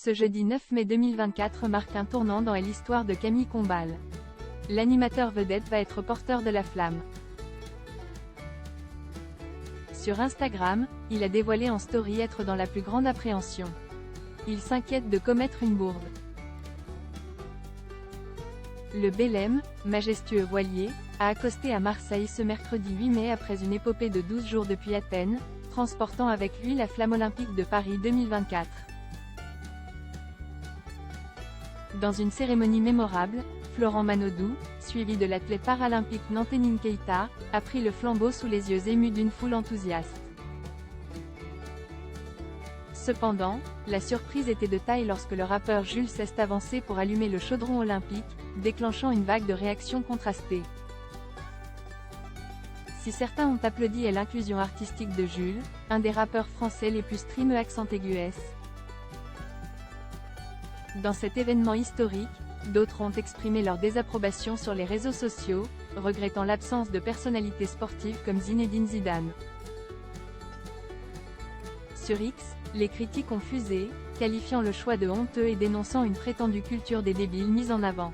Ce jeudi 9 mai 2024 marque un tournant dans l'histoire de Camille Combal. L'animateur vedette va être porteur de la flamme. Sur Instagram, il a dévoilé en story être dans la plus grande appréhension. Il s'inquiète de commettre une bourde. Le Belém, majestueux voilier, a accosté à Marseille ce mercredi 8 mai après une épopée de 12 jours depuis Athènes, transportant avec lui la flamme olympique de Paris 2024. Dans une cérémonie mémorable, Florent Manodou, suivi de l'athlète paralympique Nantenane Keita, a pris le flambeau sous les yeux émus d'une foule enthousiaste. Cependant, la surprise était de taille lorsque le rappeur Jules s'est avancé pour allumer le chaudron olympique, déclenchant une vague de réactions contrastées. Si certains ont applaudi à l'inclusion artistique de Jules, un des rappeurs français les plus streamés accent aigu S. Dans cet événement historique, d'autres ont exprimé leur désapprobation sur les réseaux sociaux, regrettant l'absence de personnalités sportives comme Zinedine Zidane. Sur X, les critiques ont fusé, qualifiant le choix de honteux et dénonçant une prétendue culture des débiles mise en avant.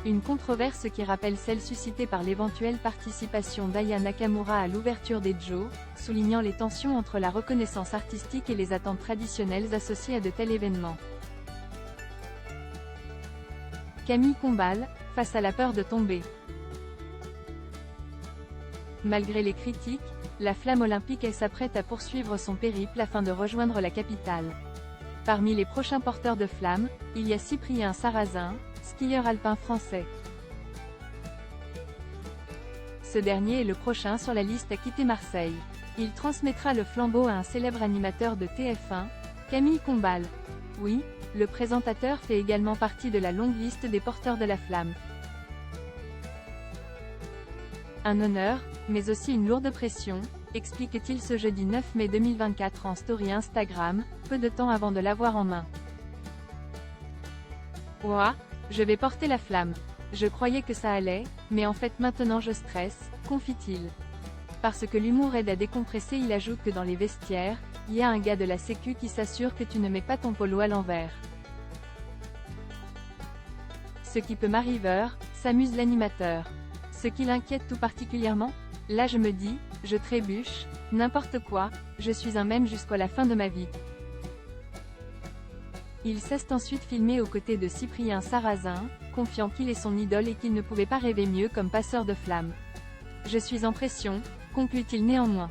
Une controverse qui rappelle celle suscitée par l'éventuelle participation d'Aya Nakamura à l'ouverture des Jeux, soulignant les tensions entre la reconnaissance artistique et les attentes traditionnelles associées à de tels événements. Camille Combal, face à la peur de tomber. Malgré les critiques, la flamme olympique s'apprête à poursuivre son périple afin de rejoindre la capitale. Parmi les prochains porteurs de flamme, il y a Cyprien Sarrazin, skieur alpin français. Ce dernier est le prochain sur la liste à quitter Marseille. Il transmettra le flambeau à un célèbre animateur de TF1, Camille Combal. Oui, le présentateur fait également partie de la longue liste des porteurs de la flamme. Un honneur, mais aussi une lourde pression, explique-t-il ce jeudi 9 mai 2024 en story Instagram, peu de temps avant de l'avoir en main. Ouah, je vais porter la flamme. Je croyais que ça allait, mais en fait maintenant je stresse, confie-t-il. Parce que l'humour aide à décompresser, il ajoute que dans les vestiaires, il y a un gars de la sécu qui s'assure que tu ne mets pas ton polo à l'envers. Ce qui peut m'arriver, s'amuse l'animateur. Ce qui l'inquiète tout particulièrement? Là je me dis, je trébuche, n'importe quoi, je suis un mème jusqu'à la fin de ma vie. Il s'est ensuite filmé aux côtés de Cyprien Sarrazin, confiant qu'il est son idole et qu'il ne pouvait pas rêver mieux comme passeur de flammes. Je suis en pression, conclut-il néanmoins.